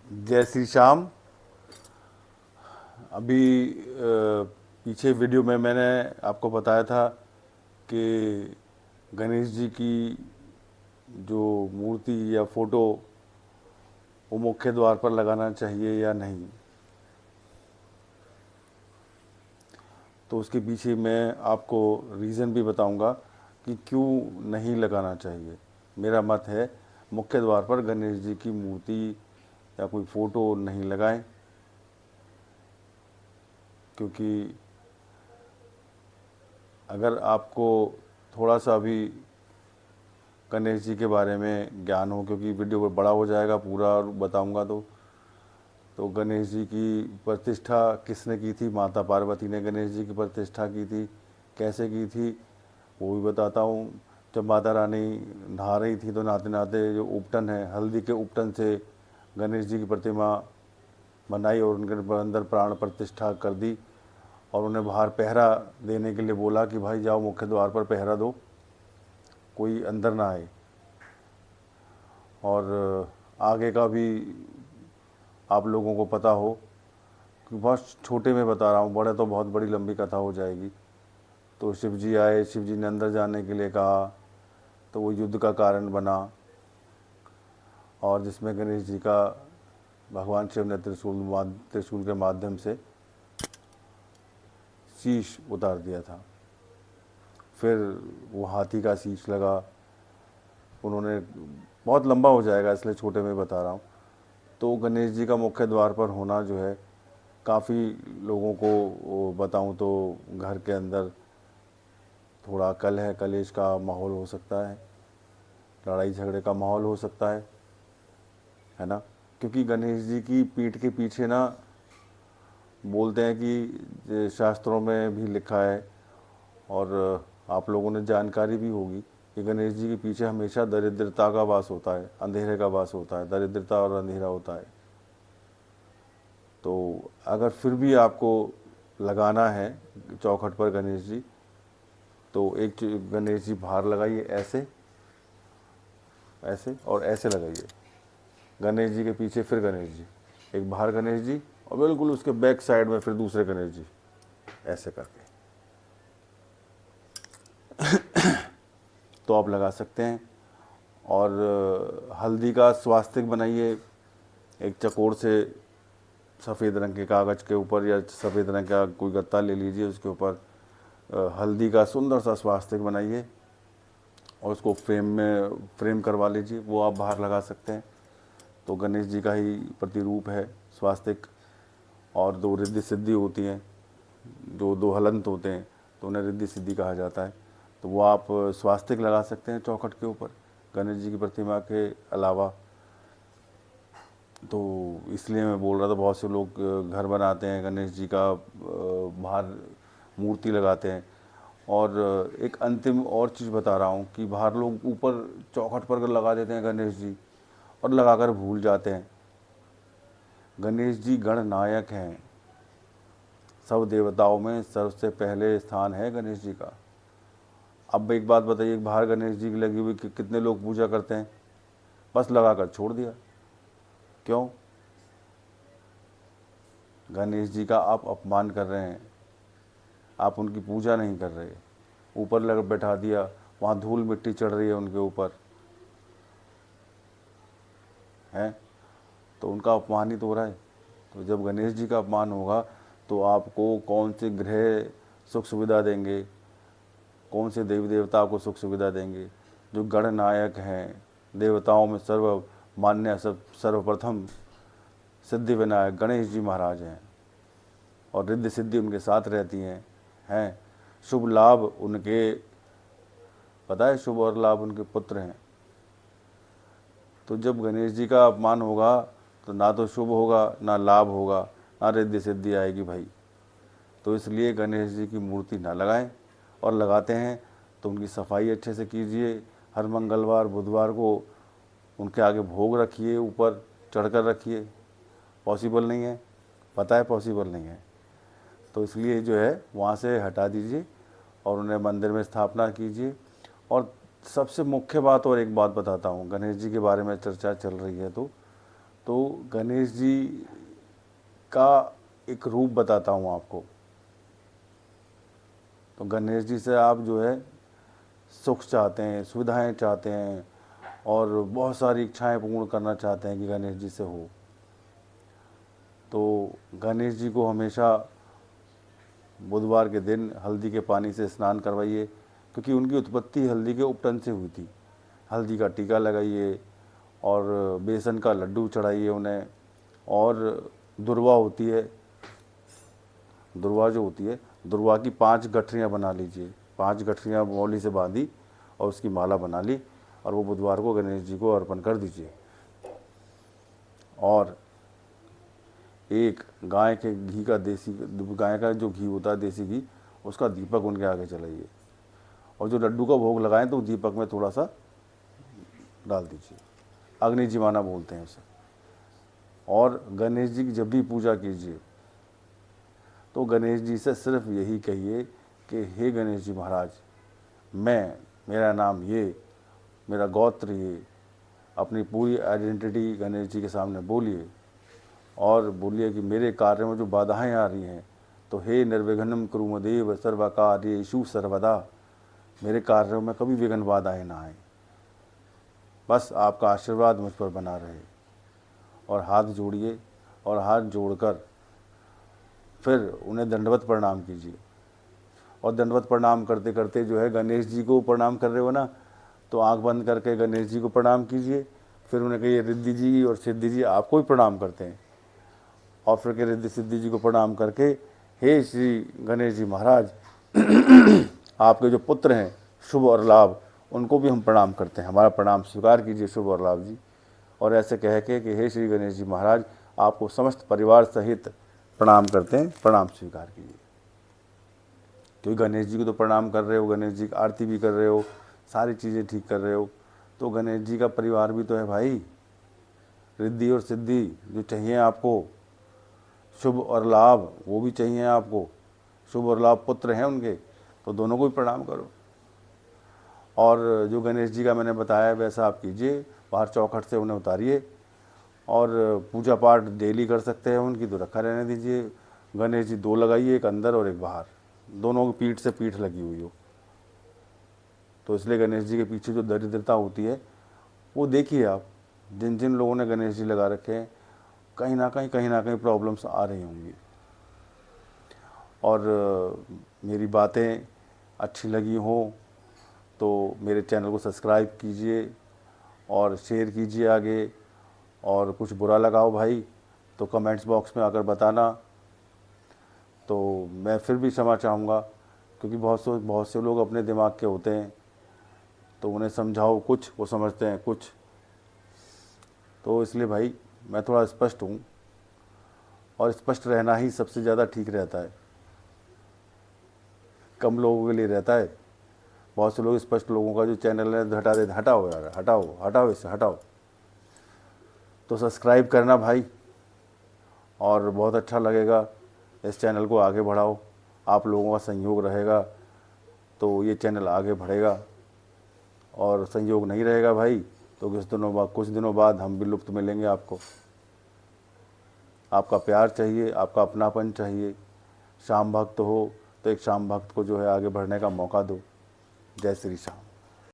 जय श्री श्याम। अभी पीछे वीडियो में मैंने आपको बताया था कि गणेश जी की जो मूर्ति या फोटो वो मुख्य द्वार पर लगाना चाहिए या नहीं। तो उसके पीछे मैं आपको रीज़न भी बताऊंगा कि क्यों नहीं लगाना चाहिए। मेरा मत है मुख्य द्वार पर गणेश जी की मूर्ति या कोई फ़ोटो नहीं लगाएं, क्योंकि अगर आपको थोड़ा सा भी गणेश जी के बारे में ज्ञान हो, क्योंकि वीडियो बड़ा हो जाएगा पूरा बताऊंगा तो गणेश जी की प्रतिष्ठा किसने की थी। माता पार्वती ने गणेश जी की प्रतिष्ठा की थी। कैसे की थी वो भी बताता हूँ। जब माता रानी नहा रही थी तो नहाते नहाते जो उपटन है, हल्दी के उपटन से गणेश जी की प्रतिमा बनाई और उनके अंदर प्राण प्रतिष्ठा कर दी और उन्हें बाहर पहरा देने के लिए बोला कि भाई जाओ मुख्य द्वार पर पहरा दो, कोई अंदर ना आए। और आगे का भी आप लोगों को पता हो, कि बहुत छोटे में बता रहा हूँ, बड़े तो बहुत बड़ी लंबी कथा हो जाएगी। तो शिव जी आए, शिव जी ने अंदर जाने के लिए कहा, तो वो युद्ध का कारण बना, और जिसमें गणेश जी का भगवान शिव ने त्रिशूल के माध्यम से शीश उतार दिया था। फिर वो हाथी का शीश लगा। उन्होंने, बहुत लंबा हो जाएगा इसलिए छोटे में बता रहा हूँ। तो गणेश जी का मुख्य द्वार पर होना जो है, काफ़ी लोगों को वो बताऊं तो घर के अंदर थोड़ा कलह कलेश का माहौल हो सकता है, लड़ाई झगड़े का माहौल हो सकता है ना। क्योंकि गणेश जी की पीठ के पीछे ना, बोलते हैं कि शास्त्रों में भी लिखा है और आप लोगों ने जानकारी भी होगी कि गणेश जी के पीछे हमेशा दरिद्रता का वास होता है, अंधेरे का वास होता है, दरिद्रता और अंधेरा होता है। तो अगर फिर भी आपको लगाना है चौखट पर गणेश जी, तो एक गणेश जी बाहर लगाइए, ऐसे ऐसे और ऐसे लगाइए। गणेश जी के पीछे फिर गणेश जी, एक बाहर गणेश जी, और बिल्कुल उसके बैक साइड में फिर दूसरे गणेश जी, ऐसे करके तो आप लगा सकते हैं। और हल्दी का स्वास्तिक बनाइए, एक चकोर से सफ़ेद रंग के कागज़ के ऊपर या सफ़ेद रंग का कोई गत्ता ले लीजिए, उसके ऊपर हल्दी का सुंदर सा स्वास्तिक बनाइए और उसको फ्रेम करवा लीजिए, वो आप बाहर लगा सकते हैं। तो गणेश जी का ही प्रतिरूप है स्वास्तिक। और दो रिद्धि सिद्धि होती हैं, जो दो हलंत होते हैं, तो उन्हें रिद्धि सिद्धि कहा जाता है। तो वो आप स्वास्तिक लगा सकते हैं चौखट के ऊपर गणेश जी की प्रतिमा के अलावा। तो इसलिए मैं बोल रहा था, बहुत से लोग घर बनाते हैं, गणेश जी का बाहर मूर्ति लगाते हैं। और एक अंतिम और चीज़ बता रहा हूँ कि बाहर लोग ऊपर चौखट पर लगा देते हैं गणेश जी और लगाकर भूल जाते हैं। गणेश जी गणनायक हैं, सब देवताओं में सबसे पहले स्थान है गणेश जी का। अब एक बात बताइए, बाहर गणेश जी की लगी हुई कितने लोग पूजा करते हैं, बस लगाकर छोड़ दिया। क्यों? गणेश जी का आप अपमान कर रहे हैं, आप उनकी पूजा नहीं कर रहे। ऊपर लग बैठा दिया, वहाँ धूल मिट्टी चढ़ रही है उनके ऊपर, है तो उनका अपमान ही तो हो रहा है। तो जब गणेश जी का अपमान होगा तो आपको कौन से ग्रह सुख सुविधा देंगे, कौन से देवी देवता को सुख सुविधा देंगे? जो गणनायक हैं, देवताओं में सर्व मान्य, सब सर्वप्रथम सिद्धि विनायक गणेश जी महाराज हैं, और रिद्धि सिद्धि उनके साथ रहती हैं। शुभ लाभ उनके, पता है, शुभ और लाभ उनके पुत्र हैं। तो जब गणेश जी का अपमान होगा तो ना तो शुभ होगा, ना लाभ होगा, ना रिद्धि सिद्धि आएगी भाई। तो इसलिए गणेश जी की मूर्ति ना लगाएं, और लगाते हैं तो उनकी सफाई अच्छे से कीजिए। हर मंगलवार बुधवार को उनके आगे भोग रखिए, ऊपर चढ़कर रखिए। पॉसिबल नहीं है, पता है पॉसिबल नहीं है, तो इसलिए जो है वहाँ से हटा दीजिए और उन्हें मंदिर में स्थापना कीजिए। और सबसे मुख्य बात, और एक बात बताता हूँ, गणेश जी के बारे में चर्चा चल रही है, तो तो गणेश जी का एक रूप बताता हूँ आपको। तो गणेश जी से आप जो है सुख चाहते हैं, सुविधाएं चाहते हैं और बहुत सारी इच्छाएं पूर्ण करना चाहते हैं कि गणेश जी से हो, तो गणेश जी को हमेशा बुधवार के दिन हल्दी के पानी से स्नान करवाइए, क्योंकि उनकी उत्पत्ति हल्दी के उपटन से हुई थी। हल्दी का टीका लगाइए और बेसन का लड्डू चढ़ाइए उन्हें, और दुर्वा होती है, दुर्वा जो होती है, दुर्वा की 5 गठरियाँ बना लीजिए, 5 गठरियाँ मौली से बांधी और उसकी माला बना ली और वो बुधवार को गणेश जी को अर्पण कर दीजिए। और एक गाय के घी का देसी, गाय का जो घी होता है देसी घी, उसका दीपक उनके आगे जलाइए और जो लड्डू का भोग लगाएं तो दीपक में थोड़ा सा डाल दीजिए, अग्नि जीवाना बोलते हैं उसे। और गणेश जी की जब भी पूजा कीजिए तो गणेश जी से सिर्फ यही कहिए कि हे गणेश जी महाराज, मेरा नाम ये, मेरा गोत्र ये, अपनी पूरी आइडेंटिटी गणेश जी के सामने बोलिए और बोलिए कि मेरे कार्य में जो बाधाएं आ रही हैं, तो हे निर्विघ्नं कुरुमदेव सर्वकार्येषु सर्वदा, मेरे कार्यों में कभी विघ्न बाधाएं ना आए, बस आपका आशीर्वाद मुझ पर बना रहे। और हाथ जोड़िए और हाथ जोड़कर फिर उन्हें दंडवत प्रणाम कीजिए। और दंडवत प्रणाम करते करते जो है गणेश जी को प्रणाम कर रहे हो ना, तो आंख बंद करके गणेश जी को प्रणाम कीजिए। फिर उन्हें कहिए रिद्धि जी और सिद्धि जी आपको भी प्रणाम करते हैं। और फिर के रिद्धि सिद्धि जी को प्रणाम करके, हे श्री गणेश जी महाराज, आपके जो पुत्र हैं शुभ और लाभ, उनको भी हम प्रणाम करते हैं, हमारा प्रणाम स्वीकार कीजिए शुभ और लाभ जी। और ऐसे कह के कि हे श्री गणेश जी महाराज, आपको समस्त परिवार सहित प्रणाम करते हैं, प्रणाम स्वीकार कीजिए। क्योंकि गणेश जी को तो प्रणाम कर रहे हो, गणेश जी की आरती भी कर रहे हो, सारी चीज़ें ठीक कर रहे हो, तो गणेश जी का परिवार भी तो है भाई। रिद्धि और सिद्धि जो चाहिए आपको, शुभ और लाभ वो भी चाहिए आपको, शुभ और लाभ पुत्र हैं उनके, तो दोनों को भी प्रणाम करो। और जो गणेश जी का मैंने बताया वैसा आप कीजिए, बाहर चौखट से उन्हें उतारिए और पूजा पाठ डेली कर सकते हैं उनकी, तो रखा रहने दीजिए। गणेश जी 2 लगाइए, एक अंदर और एक बाहर, दोनों की पीठ से पीठ लगी हुई हो। तो इसलिए गणेश जी के पीछे जो दरिद्रता होती है वो देखिए आप, जिन जिन लोगों ने गणेश जी लगा रखे हैं, कहीं ना कहीं प्रॉब्लम्स आ रही होंगी। और मेरी बातें अच्छी लगी हों तो मेरे चैनल को सब्सक्राइब कीजिए और शेयर कीजिए आगे। और कुछ बुरा लगा हो भाई तो कमेंट्स बॉक्स में आकर बताना, तो मैं फिर भी क्षमा चाहूँगा, क्योंकि बहुत से लोग अपने दिमाग के होते हैं, तो उन्हें समझाओ कुछ, वो समझते हैं कुछ। तो इसलिए भाई मैं थोड़ा स्पष्ट हूँ, और स्पष्ट रहना ही सबसे ज़्यादा ठीक रहता है, कम लोगों के लिए रहता है। बहुत से लोग स्पष्ट लोगों का जो चैनल है हटा देते, हटाओ यार, हटाओ हटाओ इससे हटाओ। तो सब्सक्राइब करना भाई, और बहुत अच्छा लगेगा, इस चैनल को आगे बढ़ाओ, आप लोगों का सहयोग रहेगा तो ये चैनल आगे बढ़ेगा। और सहयोग नहीं रहेगा भाई तो कुछ दिनों बाद हम भी लुप्त मिलेंगे आपको। आपका प्यार चाहिए, आपका अपनापन चाहिए। श्याम भक्त हो तो एक श्याम भक्त को जो है आगे बढ़ने का मौका दो। जय श्री श्याम।